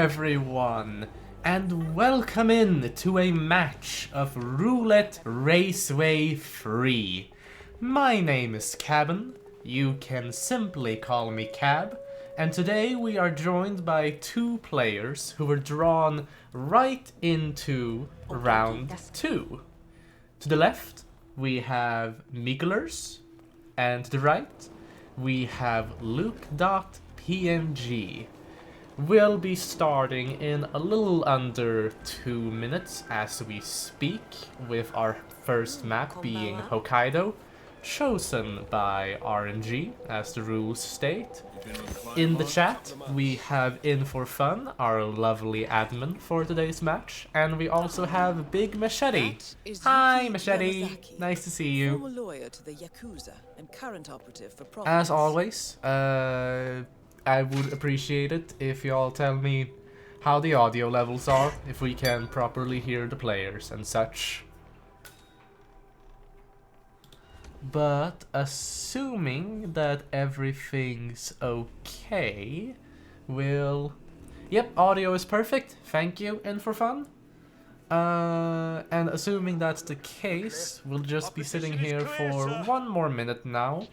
everyone, and welcome in to a match of Roulette Raceway 3. My name is Cabin, you can simply call me Cab, and today we are joined by two players who were drawn right into round 2. To the left, we have mikulers, and to the right, we have lukedotpng. We'll be starting in a little under 2 minutes as we speak, with our first map being Hokkaido, chosen by RNG as the rules state. In the chat, we have In For Fun, our lovely admin for today's match, and we also have Big Machete. Hi Machete, nice to see you. Former lawyer to the Yakuza and current operative for Providence. As always, I would appreciate it if you all tell me how the audio levels are, if we can properly hear the players and such. But assuming that everything's okay, Yep, audio is perfect. Thank you, In For Fun. And assuming that's the case, we'll just be sitting here for 1 more minute now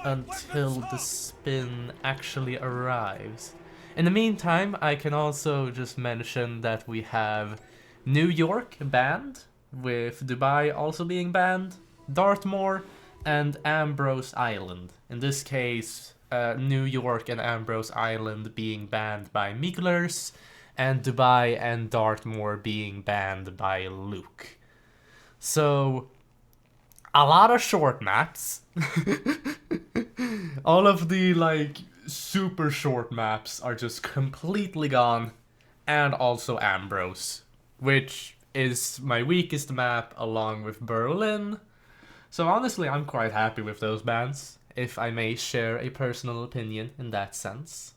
until the spin actually arrives. In the meantime, I can also just mention that we have New York banned, with Dubai also being banned, Dartmoor, and Ambrose Island. In this case, New York and Ambrose Island being banned by mikulers, and Dubai and Dartmoor being banned by Luke. So, a lot of short maps. All of the, super short maps are just completely gone, and also Ambrose, which is my weakest map along with Berlin. So honestly, I'm quite happy with those bans, if I may share a personal opinion in that sense.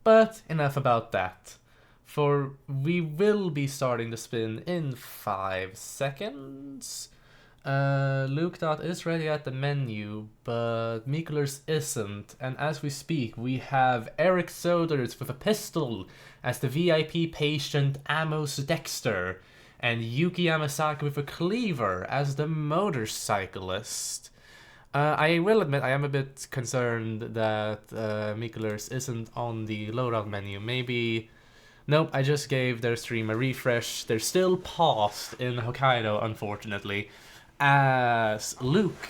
But enough about that, for we will be starting the spin in 5 seconds. Luke Dot is ready at the menu, but mikulers isn't, and as we speak we have Eric Soders with a pistol as the VIP patient Amos Dexter, and Yuki Yamasaki with a cleaver as the motorcyclist. I will admit I am a bit concerned that mikulers isn't on the loadout menu. Maybe... Nope, I just gave their stream a refresh. They're still paused in Hokkaido, unfortunately, as Luke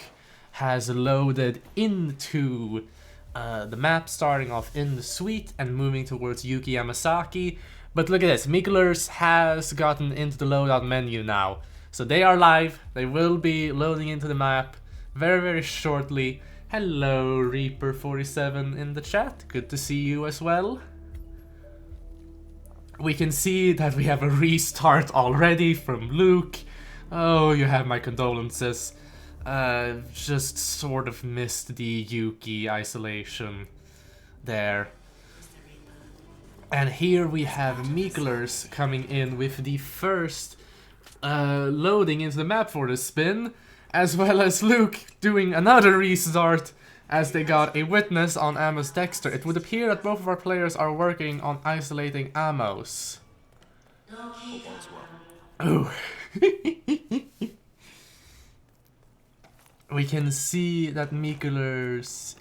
has loaded into the map, starting off in the suite and moving towards Yuki Yamasaki. But look at this, mikulers has gotten into the loadout menu now. So they are live, they will be loading into the map very, very shortly. Hello, Reaper47 in the chat. Good to see you as well. We can see that we have a restart already from Luke. Oh, you have my condolences. Just sort of missed the Yuki isolation there. And here we have mikulers coming in with the first loading into the map for the spin, as well as Luke doing another restart as they got a witness on Amos Dexter. It would appear that both of our players are working on isolating Amos. Oh. We can see that mikulers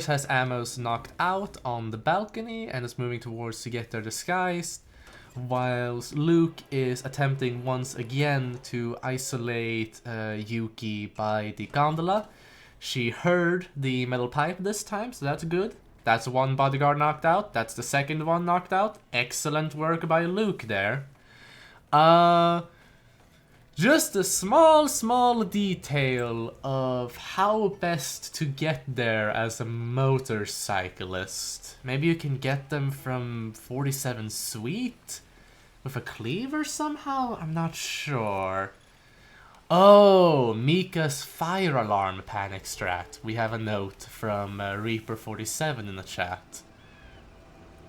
has Amos knocked out on the balcony and is moving towards to get there disguised, whilst Luke is attempting once again to isolate Yuki by the gondola. She heard the metal pipe this time, so that's good. That's one bodyguard knocked out, that's the second one knocked out. Excellent work by Luke there. Just a small detail of how best to get there as a motorcyclist. Maybe you can get them from 47 Suite? With a cleaver somehow? I'm not sure. Oh, Mika's fire alarm panic strat. We have a note from Reaper47 in the chat.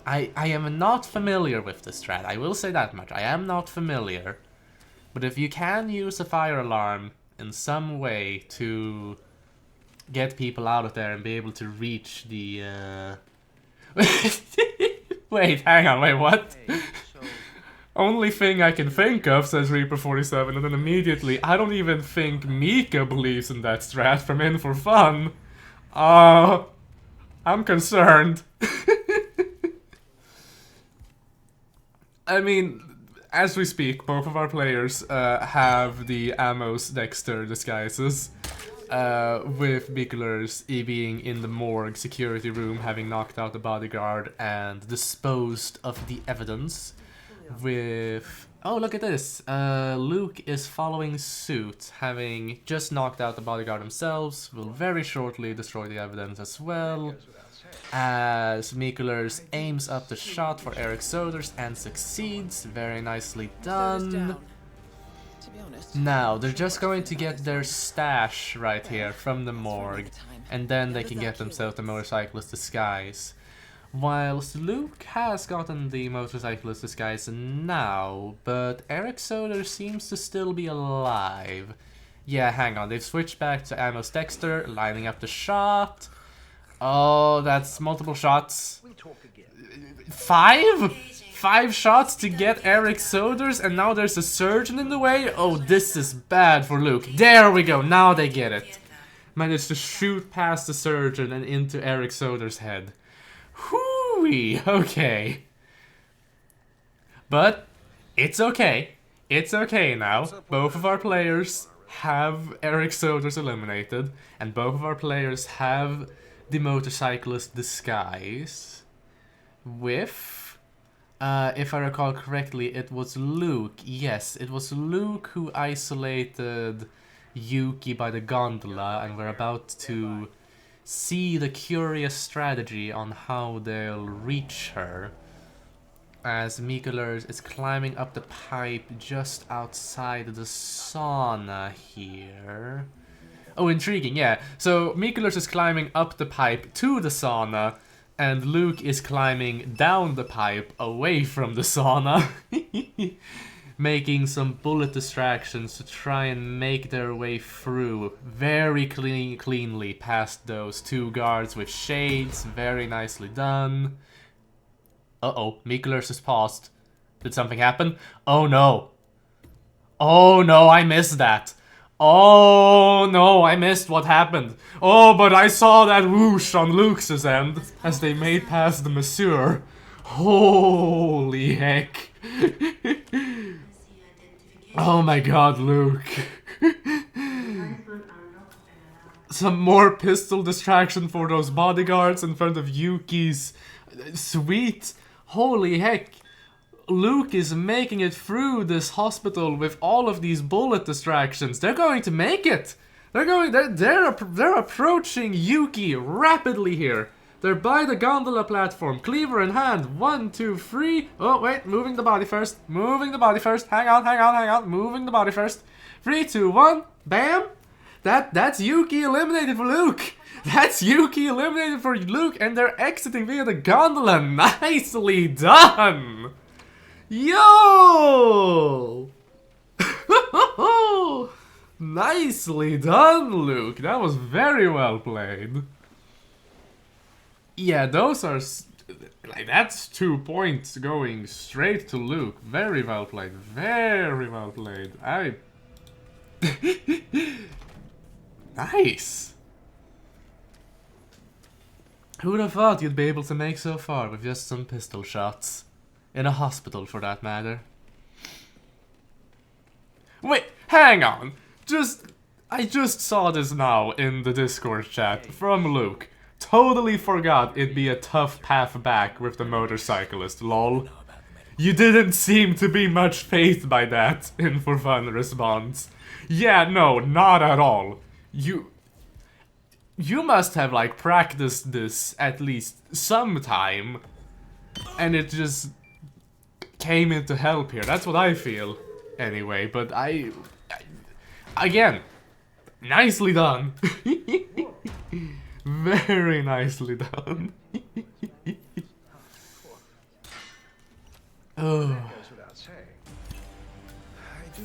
I am not familiar with this strat, I will say that much. I am not familiar. But if you can use a fire alarm in some way to get people out of there and be able to reach the Wait, hang on, wait, what? Only thing I can think of, says Reaper47, and then immediately, I don't even think Mika believes in that strat from In For Fun. I'm concerned. I mean, as we speak, both of our players have the Amos Dexter disguises. With mikulers being in the morgue security room, having knocked out the bodyguard and disposed of the evidence. With... oh, look at this! Luke is following suit, having just knocked out the bodyguard themselves, will very shortly destroy the evidence as well. As mikulers aims up the shot for Eric Soders and succeeds. Very nicely done. Now, they're just going to get their stash right here from the morgue, and then they can get themselves the motorcyclist disguise. Whilst Luke has gotten the motorcyclist disguise now, but Eric Soder seems to still be alive. Yeah, hang on, they've switched back to Amos Dexter, lining up the shot. Oh, that's multiple shots. 5? 5 shots to get Eric Soders, and now there's a surgeon in the way? Oh, this is bad for Luke. There we go, now they get it. Managed to shoot past the surgeon and into Eric Soders' head. Whoo-wee, okay. But, it's okay. It's okay now. Both of our players have Eric Soders eliminated, and both of our players have the motorcyclist disguise. With, if I recall correctly, it was Luke. Yes, it was Luke who isolated Yuki by the gondola, and we're about to see the curious strategy on how they'll reach her. As mikulers is climbing up the pipe just outside the sauna here. Oh, intriguing, yeah. So mikulers is climbing up the pipe to the sauna, and Luke is climbing down the pipe away from the sauna. Making some bullet distractions to try and make their way through very cleanly past those 2 guards with shades. Very nicely done. Uh-oh, mikulers is paused. Did something happen? Oh no. Oh no, I missed that. Oh no, I missed what happened. Oh, but I saw that whoosh on Luke's end as they made past the masseur. Holy heck. Oh my god, Luke. Some more pistol distraction for those bodyguards in front of Yuki's suite. Holy heck. Luke is making it through this hospital with all of these bullet distractions. They're going to make it. They're approaching Yuki rapidly here. They're by the gondola platform, cleaver in hand. 1, 2, 3. Oh, wait, moving the body first. Moving the body first. Hang on. Moving the body first. 3, 2, 1. Bam! That's Yuki eliminated for Luke. That's Yuki eliminated for Luke, and they're exiting via the gondola. Nicely done! Yo! Nicely done, Luke. That was very well played. Yeah, those are... like, that's 2 points going straight to Luke. Very well played. Very well played. Nice! Who would have thought you'd be able to make so far with just some pistol shots? In a hospital, for that matter. Wait, hang on! I just saw this now in the Discord chat from Luke. Totally forgot it'd be a tough path back with the motorcyclist, lol. You didn't seem to be much fazed by that, In For Fun response. Yeah, no, not at all. You must have, like, practiced this at least sometime, and it just came in to help here. That's what I feel, anyway, but again, nicely done. Very nicely done. Oh.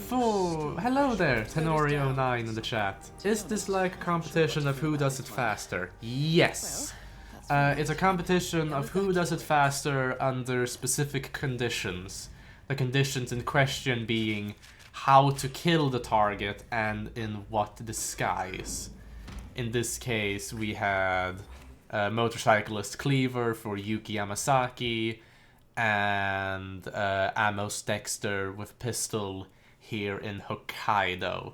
Hello there, Tenorio9 in the chat. Is this like a competition of who does it faster? Yes. It's a competition of who does it faster under specific conditions. The conditions in question being how to kill the target and in what disguise. In this case, we had Motorcyclist Cleaver for Yuki Yamasaki and Amos Dexter with Pistol here in Hokkaido.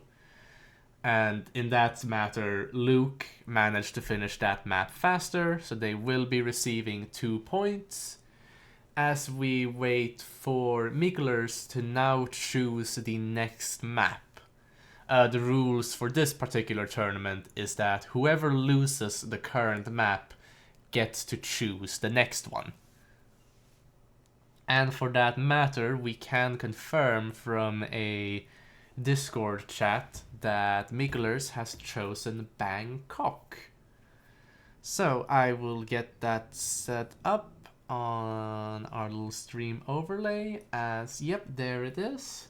And in that matter, Luke managed to finish that map faster, so they will be receiving 2 points. As we wait for mikulers to now choose the next map. The rules for this particular tournament is that whoever loses the current map gets to choose the next one. And for that matter, we can confirm from a Discord chat that mikulers has chosen Bangkok. So I will get that set up on our little stream overlay as, yep, there it is.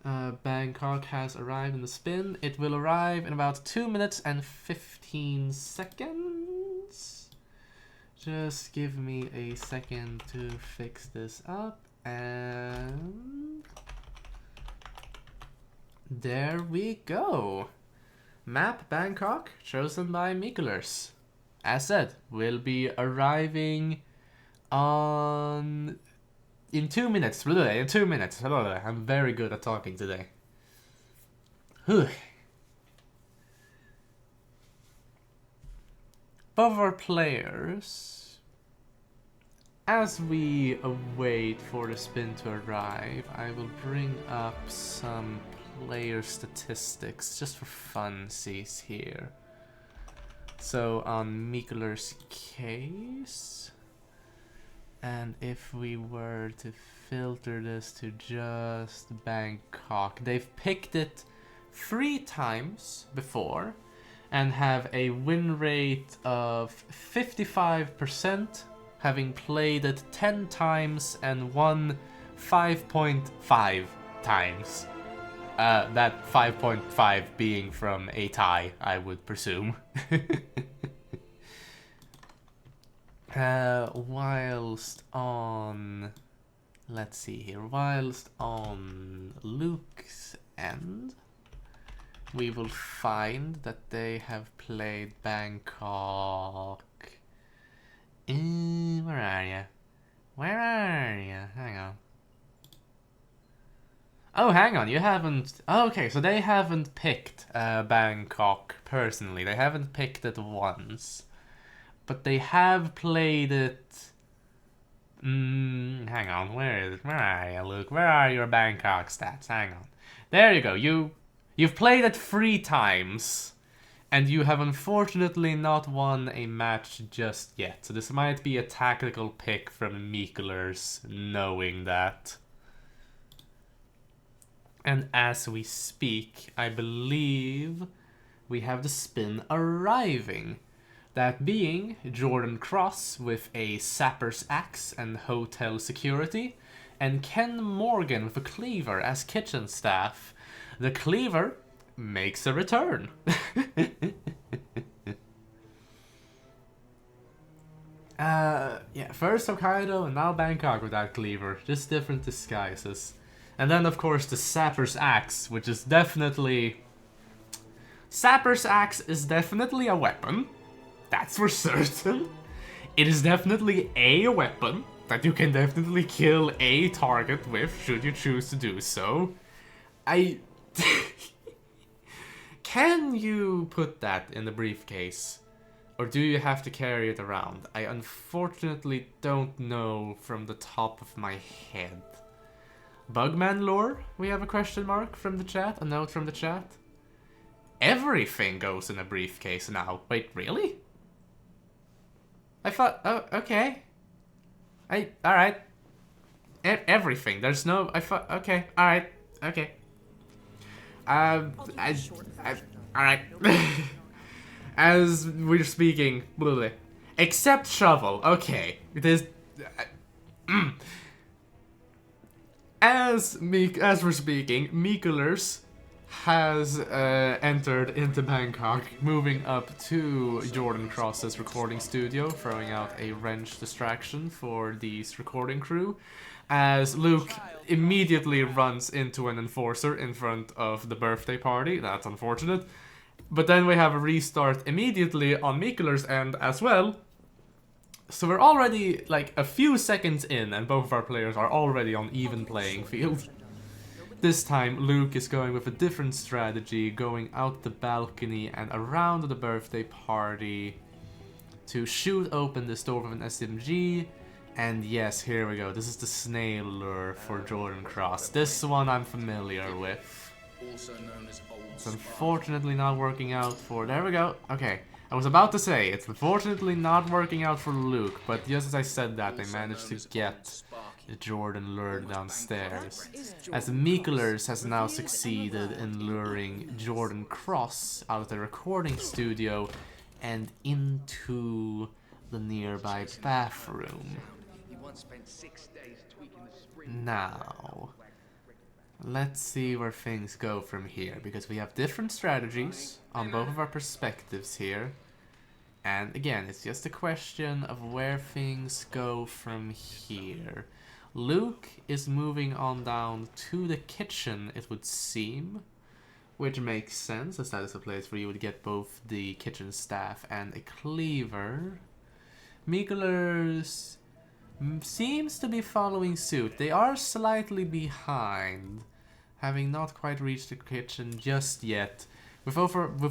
Bangkok has arrived in the spin. It will arrive in about 2 minutes and 15 seconds. Just give me a second to fix this up, and there we go. Map Bangkok chosen by mikulers. As said, will be arriving in 2 minutes. In 2 minutes. I'm very good at talking today. Whew. Both our players, as we await for the spin to arrive, I will bring up some player statistics just for funsies here. So on mikulers' case, and if we were to filter this to just Bangkok, they've picked it 3 times before and have a win rate of 55%, having played it 10 times and won 5.5 times. That 5.5 being from a tie, I would presume. Whilst on... Let's see here. Whilst on Luke's end, we will find that they have played Bangkok. Where are you? Where are you? Hang on. Oh, hang on, you haven't... Oh, okay, so they haven't picked Bangkok personally. They haven't picked it once. But they have played it... hang on, where are you, Luke? Where are your Bangkok stats? Hang on. There you go, you've played it 3 times. And you have unfortunately not won a match just yet. So this might be a tactical pick from mikulers, knowing that. And as we speak, I believe we have the spin arriving. That being Jordan Cross with a Sapper's Axe and Hotel Security, and Ken Morgan with a Cleaver as kitchen staff. The Cleaver makes a return. Yeah, first Hokkaido and now Bangkok with that Cleaver, just different disguises. And then of course the Sapper's Axe, which is definitely... Sapper's Axe is definitely a weapon, that's for certain. It is definitely a weapon that you can definitely kill a target with, should you choose to do so. Can you put that in the briefcase? Or do you have to carry it around? I unfortunately don't know from the top of my head. Bugman lore? We have a question mark from the chat, a note from the chat. Everything goes in a briefcase now. Wait, really? I thought, oh, okay. Alright. Everything, there's no, I thought, okay, alright, okay. Alright. As we're speaking, except shovel, okay. It is... As we're speaking, mikulers has entered into Bangkok, moving up to Jordan Cross's recording studio, throwing out a wrench distraction for the recording crew, as Luke immediately runs into an enforcer in front of the birthday party. That's unfortunate. But then we have a restart immediately on Mikuler's end as well. So we're already like a few seconds in, and both of our players are already on even playing field. This time, Luke is going with a different strategy, going out the balcony and around the birthday party to shoot open the door with an SMG. And yes, here we go. This is the snail lure for Jordan Cross. This one I'm familiar with. It's unfortunately not working out for... There we go. Okay. I was about to say, it's unfortunately not working out for Luke, but just as I said that, they managed to get the Jordan lure downstairs. As mikulers has now succeeded in luring Jordan Cross out of the recording studio and into the nearby bathroom. Now, let's see where things go from here, because we have different strategies on both of our perspectives here. And again, it's just a question of where things go from here. Luke is moving on down to the kitchen, it would seem. Which makes sense, as that is a place where you would get both the kitchen staff and a cleaver. mikulers seems to be following suit. They are slightly behind, having not quite reached the kitchen just yet. With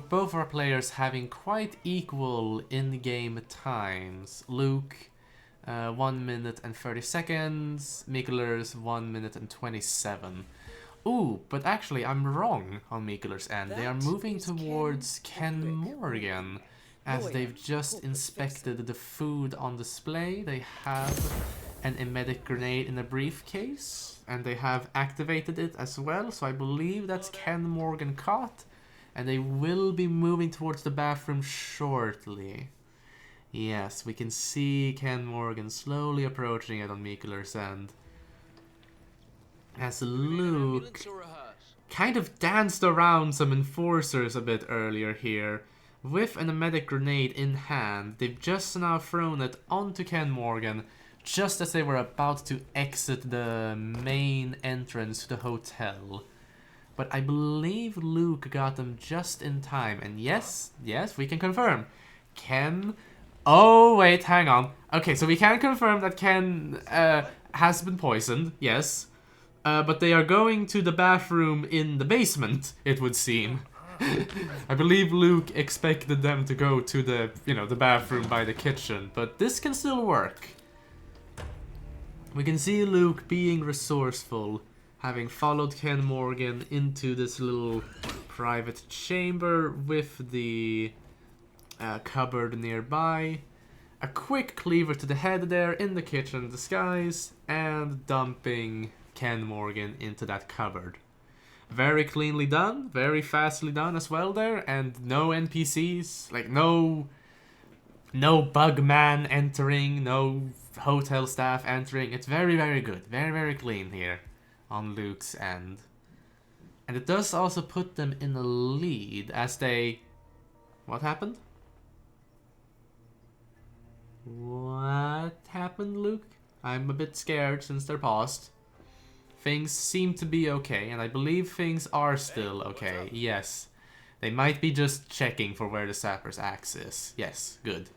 both our players having quite equal in-game times. Luke, 1 minute and 30 seconds. mikulers, 1 minute and 27. Ooh, but actually I'm wrong on mikulers' end. They are moving towards Ken Morgan, as they've just inspected the food on display. They have an emetic grenade in a briefcase, and they have activated it as well, so I believe that's Ken Morgan caught. And they will be moving towards the bathroom shortly. Yes, we can see Ken Morgan slowly approaching it on mikulers' end. As Luke kind of danced around some enforcers a bit earlier here. With an emetic grenade in hand, they've just now thrown it onto Ken Morgan, just as they were about to exit the main entrance to the hotel. But I believe Luke got them just in time. And yes, we can confirm. Ken... Oh, wait, hang on. Okay, so we can confirm that Ken has been poisoned, yes. But they are going to the bathroom in the basement, it would seem. I believe Luke expected them to go to the, the bathroom by the kitchen. But this can still work. We can see Luke being resourceful, having followed Ken Morgan into this little private chamber with the cupboard nearby. A quick cleaver to the head there in the kitchen disguise, and dumping Ken Morgan into that cupboard. Very cleanly done, very fastly done as well there, and no NPCs, like no bug man entering, no hotel staff entering. It's very, very good, very, very clean here on Luke's end. And it does also put them in the lead as they... What happened? What happened, Luke? I'm a bit scared since they're paused. Things seem to be okay, and I believe things are still okay. Yes. They might be just checking for where the sapper's axe is. Yes, good.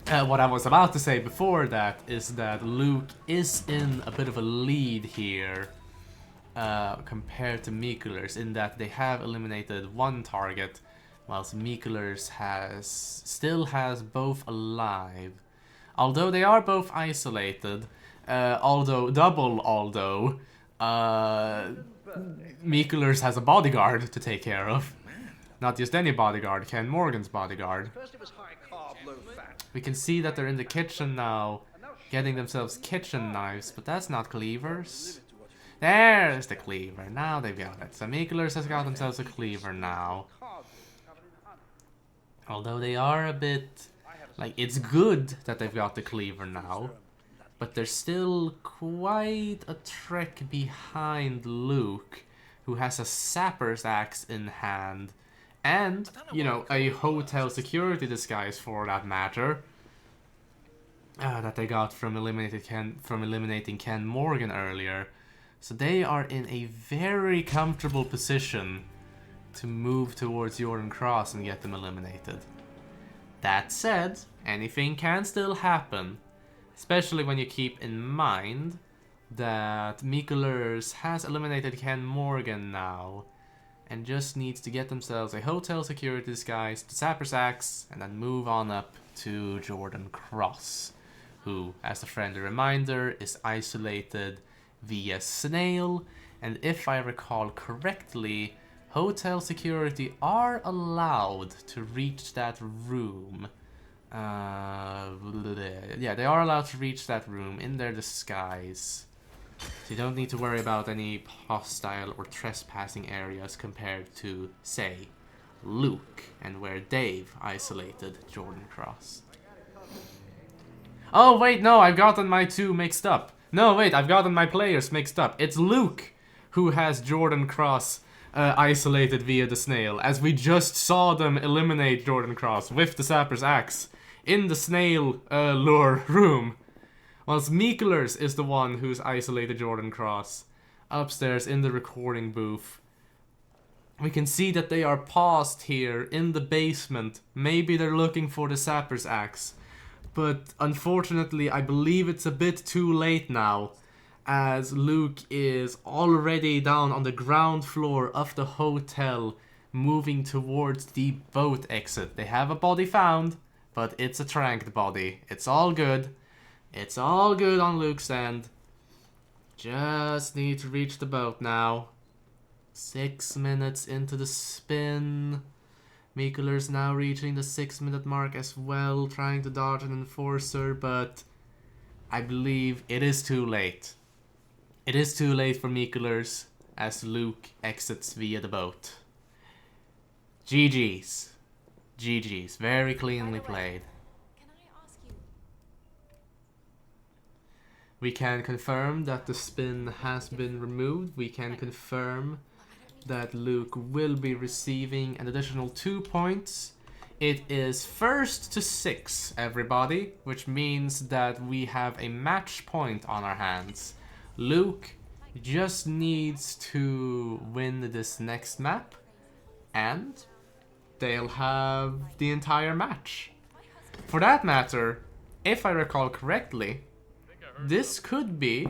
What I was about to say before that is that Luke is in a bit of a lead here compared to mikulers, in that they have eliminated one target, whilst mikulers still has both alive. Although they are both isolated, mikulers has a bodyguard to take care of. Not just any bodyguard, Ken Morgan's bodyguard. We can see that they're in the kitchen now, getting themselves kitchen knives, but that's not cleavers. There's the cleaver, now they've got it. So mikulers has got themselves a cleaver now. Although they are a bit... Like, it's good that they've got the cleaver now, but they're still quite a trek behind Luke, who has a sapper's axe in hand, and, you know, a hotel security disguise for that matter, that they got from eliminating Ken Morgan earlier. So they are in a very comfortable position to move towards Jordan Cross and get them eliminated. That said, anything can still happen, especially when you keep in mind that mikulers has eliminated Ken Morgan now, and just needs to get themselves a hotel security disguise, the Sapper's Axe, and then move on up to Jordan Cross, who, as a friendly reminder, is isolated via snail, and if I recall correctly, hotel security are allowed to reach that room. Yeah, they are allowed to reach that room in their disguise. So you don't need to worry about any hostile or trespassing areas compared to, say, Luke, and where Dave isolated Jordan Cross. Oh, wait, no, I've gotten my two mixed up. No, wait, I've gotten my players mixed up. It's Luke who has Jordan Cross isolated via the snail, as we just saw them eliminate Jordan Cross with the Sapper's Axe in the snail lure room. Whilst mikulers is the one who's isolated Jordan Cross upstairs in the recording booth. We can see that they are paused here in the basement. Maybe they're looking for the Sapper's Axe. But unfortunately, I believe it's a bit too late now, as Luke is already down on the ground floor of the hotel, moving towards the boat exit. They have a body found, but it's a tranked body. It's all good. It's all good on Luke's end. Just need to reach the boat now. 6 minutes into the spin. Mikuler's now reaching the 6-minute mark as well, trying to dodge an enforcer, but I believe it is too late. It is too late for mikulers as Luke exits via the boat. GG's. GG's. Very cleanly played. We can confirm that the spin has been removed. We can confirm that Luke will be receiving an additional 2 points. It is 1st to 6, everybody, which means that we have a match point on our hands. Luke just needs to win this next map, and they'll have the entire match. For that matter, if I recall correctly, this could be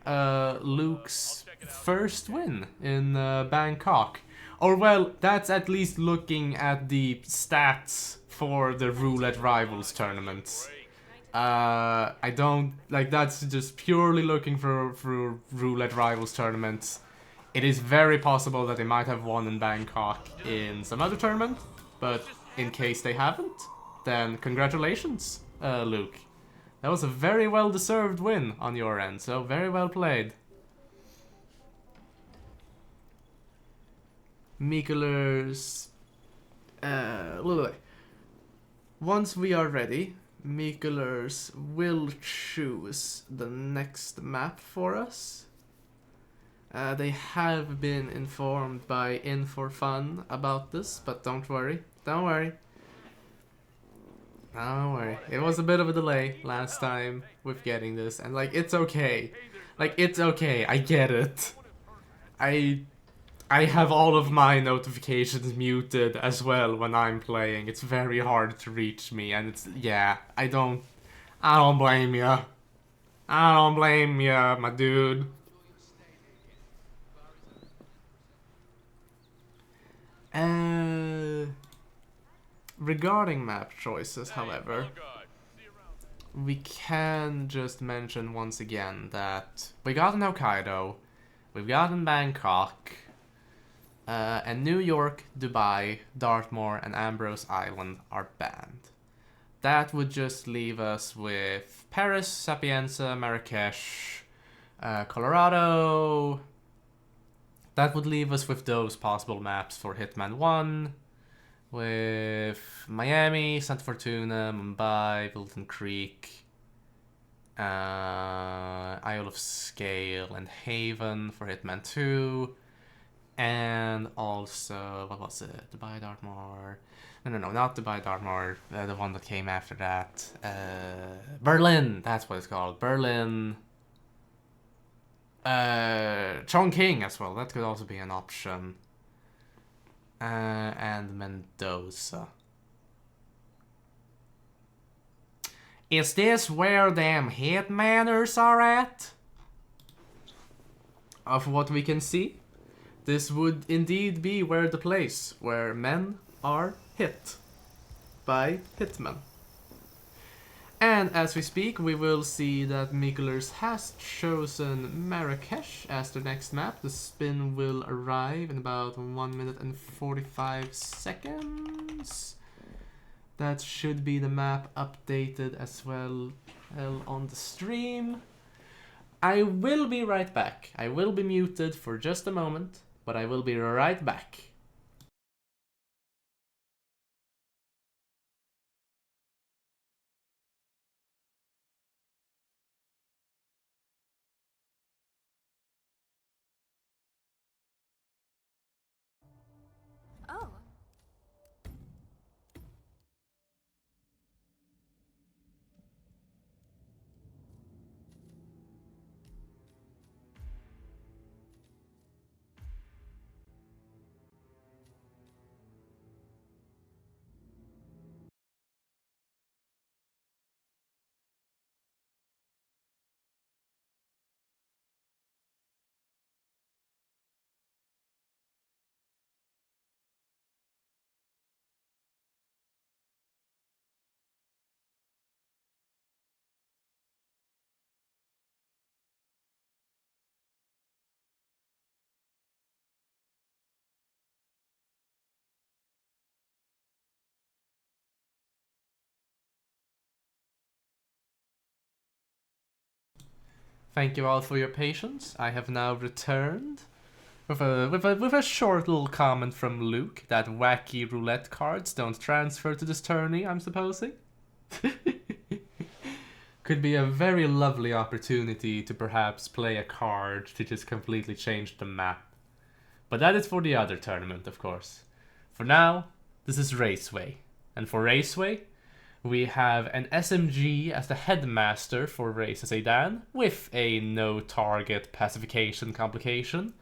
Luke's first win in Bangkok. Or, well, that's at least looking at the stats for the Roulette Rivals tournaments. I don't, like, that's just purely looking for Roulette Rivals tournaments. It is very possible that they might have won in Bangkok in some other tournament, but in case they haven't, then congratulations, Luke. That was a very well-deserved win on your end, so very well played. mikulers. Once we are ready, mikulers will choose the next map for us. They have been informed by In4Fun about this, but don't worry. Don't worry. Don't worry. It was a bit of a delay last time with getting this, and like, it's okay. Like, it's okay. I get it. I have all of my notifications muted as well when I'm playing. It's very hard to reach me, and it's, yeah, I don't blame ya. I don't blame ya, my dude. Regarding map choices, however, we can just mention once again that we got in Hokkaido, we've got in Bangkok, and New York, Dubai, Dartmoor, and Ambrose Island are banned. That would just leave us with Paris, Sapienza, Marrakesh, Colorado. That would leave us with those possible maps for Hitman 1, with Miami, Santa Fortuna, Mumbai, Wilton Creek, Isle of Scale, and Haven for Hitman 2, And also, what was it? Dubai Dartmoor. No, not Dubai Dartmoor. The one that came after that. Berlin. That's what it's called. Berlin. Chongqing as well. That could also be an option. And Mendoza. Is this where them hit manners are at? Of what we can see, this would indeed be where the place where men are hit by hitmen. And as we speak, we will see that mikulers has chosen Marrakesh as the next map. The spin will arrive in about 1 minute and 45 seconds. That should be the map updated as well on the stream. I will be right back. I will be muted for just a moment, but I will be right back. Oh. Thank you all for your patience. I have now returned with a short little comment from Luke that wacky roulette cards don't transfer to this tourney, I'm supposing. Could be a very lovely opportunity to perhaps play a card to just completely change the map. But that is for the other tournament, of course. For now, this is Raceway. And for Raceway, we have an SMG as the headmaster for Race Sedan with a no target pacification complication.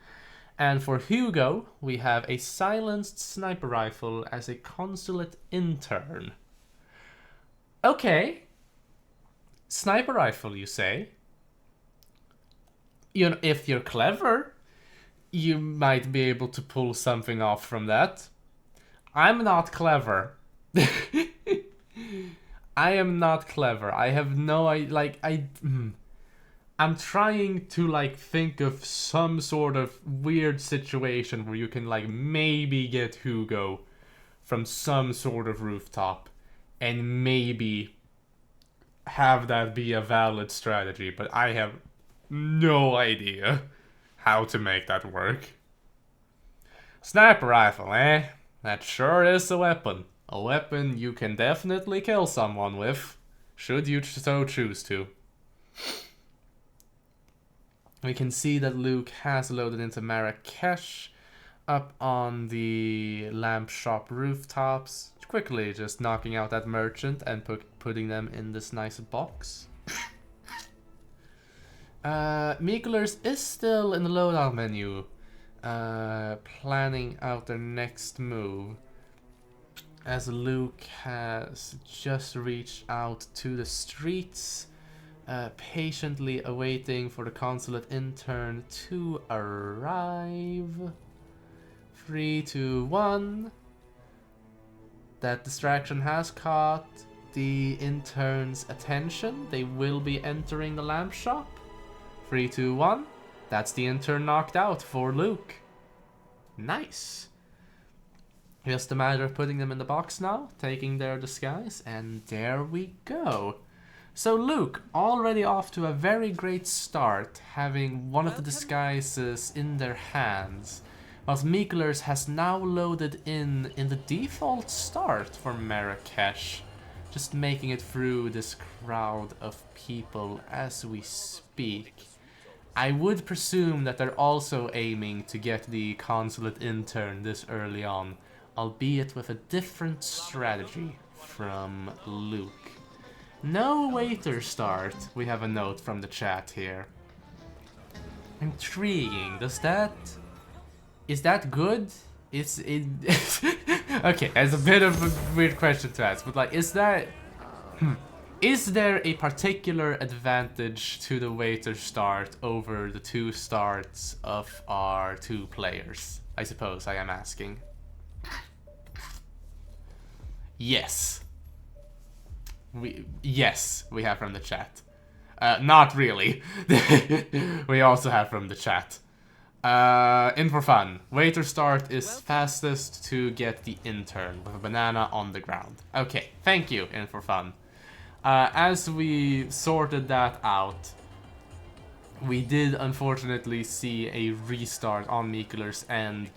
And for Hugo, we have a silenced sniper rifle as a consulate intern. Okay. Sniper rifle, you say? You know, if you're clever, you might be able to pull something off from that. I'm not clever. I am not clever. I have no I'm trying to think of some sort of weird situation where you can maybe get Hugo from some sort of rooftop and maybe have that be a valid strategy, but I have no idea how to make that work. Sniper rifle, eh? That sure is a weapon. A weapon you can definitely kill someone with, should you so choose to. We can see that Luke has loaded into Marrakesh up on the lamp shop rooftops, quickly just knocking out that merchant and putting them in this nice box. mikulers is still in the loadout menu, planning out their next move, as Luke has just reached out to the streets, patiently awaiting for the consulate intern to arrive. 3, 2, 1. That distraction has caught the intern's attention. They will be entering the lamp shop. 3, 2, 1. That's the intern knocked out for Luke. Nice. Just a matter of putting them in the box now, taking their disguise, and there we go. So Luke, already off to a very great start, having one of the disguises in their hands, whilst mikulers has now loaded in the default start for Marrakesh, just making it through this crowd of people as we speak. I would presume that they're also aiming to get the consulate intern this early on, albeit with a different strategy from Luke. No waiter start, we have a note from the chat here. Intriguing, is that good? Is it... Okay, that's a bit of a weird question to ask, but like, is that... Is there a particular advantage to the waiter start over the 2 starts of our 2 players? I suppose I am asking. Yes. Yes, we have from the chat. Not really. We also have from the chat. In for fun. Waiter start is fastest to get the intern with a banana on the ground. Okay, thank you, in for fun. As we sorted that out, we did unfortunately see a restart on mikulers end,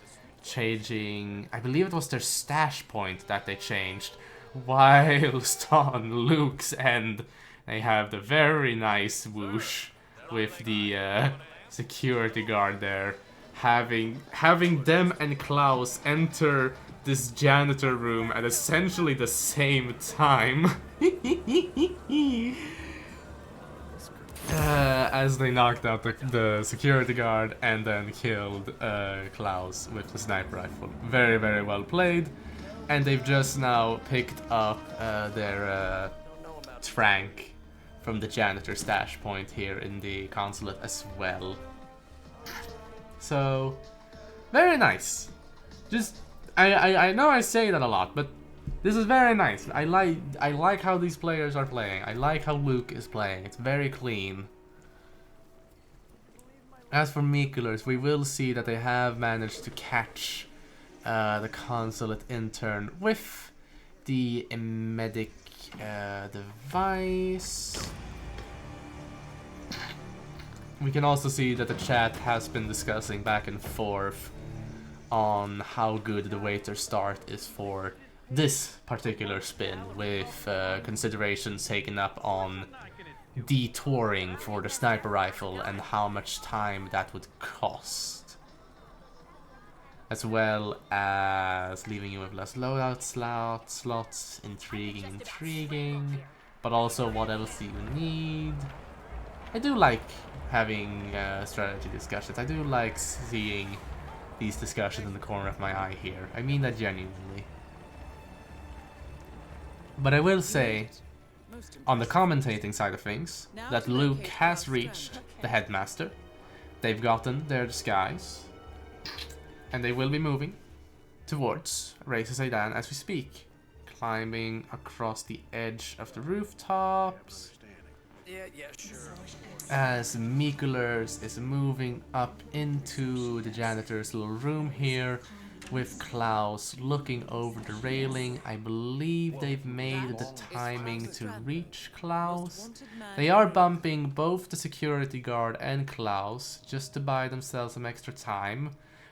changing, I believe it was their stash point that they changed, whilst on Luke's end they have the very nice whoosh with the security guard there, having them and Klaus enter this janitor room at essentially the same time. As they knocked out the security guard and then killed Klaus with the sniper rifle. Very, very well played. And they've just now picked up their trank from the janitor stash point here in the consulate as well. So, very nice. Just, I know I say that a lot, but this is very nice. I like how these players are playing. I like how Luke is playing. It's very clean. As for mikulers, we will see that they have managed to catch the consulate intern with the medic device. We can also see that the chat has been discussing back and forth on how good the waiter start is for this particular spin, with considerations taken up on detouring for the sniper rifle and how much time that would cost, as well as leaving you with less loadout slots. Intriguing, but also what else do you need? I do like having strategy discussions. I do like seeing these discussions in the corner of my eye here. I mean that genuinely. But I will say, on the commentating side of things, that Luke has reached the headmaster. They've gotten their disguise, and they will be moving towards Raceway as we speak, climbing across the edge of the rooftops. As mikulers is moving up into the janitor's little room here, with Klaus looking over the railing. I believe they've made the timing to reach Klaus. They are bumping both the security guard and Klaus just to buy themselves some extra time.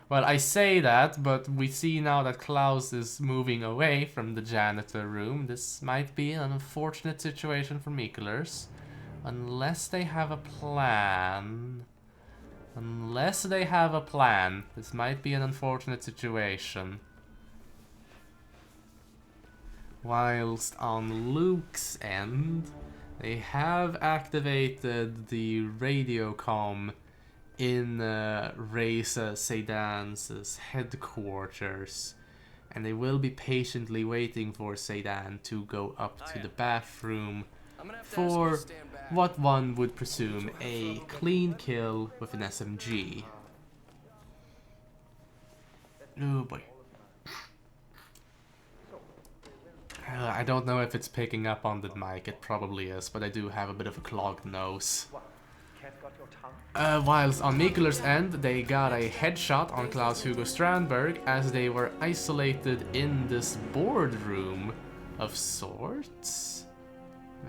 Well, I say that, but we see now that Klaus is moving away from the janitor room. This might be an unfortunate situation for mikulers. Unless they have a plan. This might be an unfortunate situation. Whilst on Luke's end, they have activated the radio comm in Reza Sedan's headquarters, and they will be patiently waiting for Sedan to go up to the bathroom for what one would presume a clean kill with an SMG. Oh boy. I don't know if it's picking up on the mic, it probably is, but I do have a bit of a clogged nose. Whilst on mikulers' end, they got a headshot on Klaus Hugo Strandberg as they were isolated in this boardroom of sorts.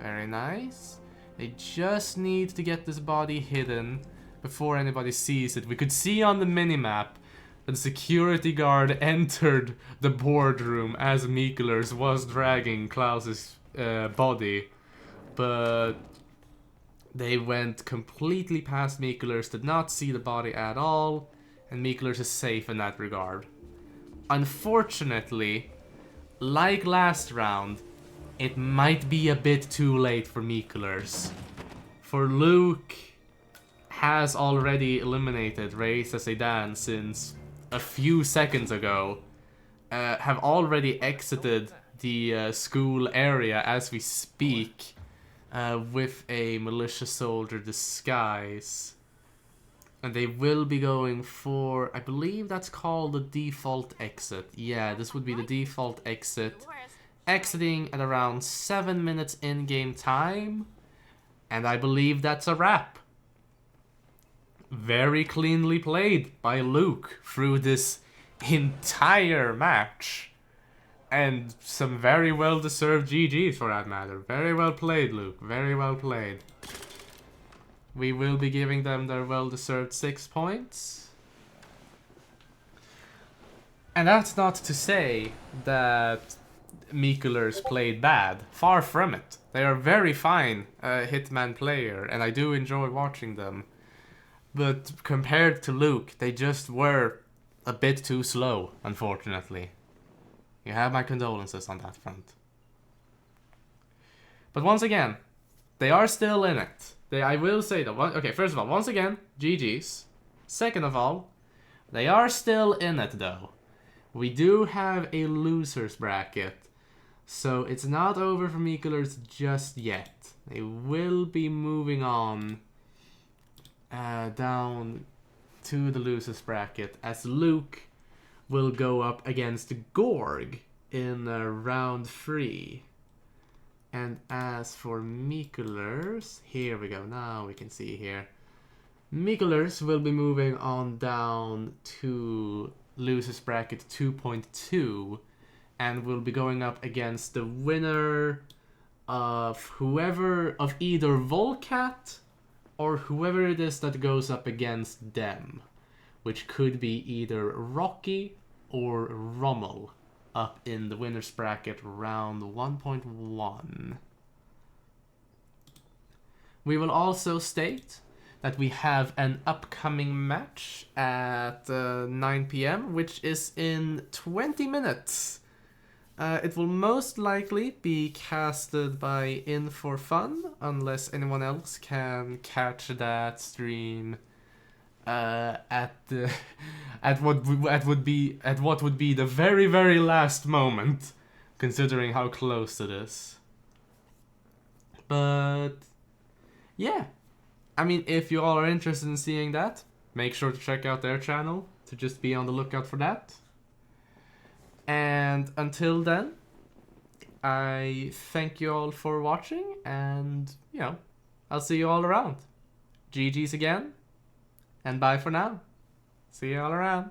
Very nice. They just need to get this body hidden before anybody sees it. We could see on the minimap that the security guard entered the boardroom as mikulers was dragging Klaus's body, but They went completely past mikulers, did not see the body at all, and mikulers is safe in that regard. Unfortunately, like last round, it might be a bit too late for mikulers. For Luke has already eliminated Race as a Dan since a few seconds ago, have already exited the school area as we speak with a militia soldier disguise. And they will be going for, I believe that's called the default exit. Yeah, this would be the default exit. Exiting at around 7 minutes in-game time. And I believe that's a wrap. Very cleanly played by Luke through this entire match. And some very well-deserved GGs for that matter. Very well played, Luke. Very well played. We will be giving them their well-deserved 6 points. And that's not to say that mikulers played bad. Far from it. They are very fine Hitman player, and I do enjoy watching them. But compared to Luke, they just were a bit too slow, unfortunately. You have my condolences on that front. But once again, they are still in it. I will say that. Okay, first of all, once again, GG's. Second of all, they are still in it though. We do have a losers bracket, so it's not over for mikulers just yet. They will be moving on down to the losers bracket as Luke will go up against Gorg in round 3. And as for mikulers, here we go, now we can see here. Mikulers will be moving on down to losers bracket 2.2 and will be going up against the winner of either Volcat or whoever it is that goes up against them, which could be either Rocky or Rommel up in the winner's bracket round 1.1. We will also state that we have an upcoming match at 9 PM, which is in 20 minutes. It will most likely be casted by In4Fun, unless anyone else can catch that stream at what would be the very, very last moment, considering how close it is. But yeah, I mean, if you all are interested in seeing that, make sure to check out their channel to just be on the lookout for that. And until then, I thank you all for watching, and, you know, I'll see you all around. GG's again, and bye for now. See you all around.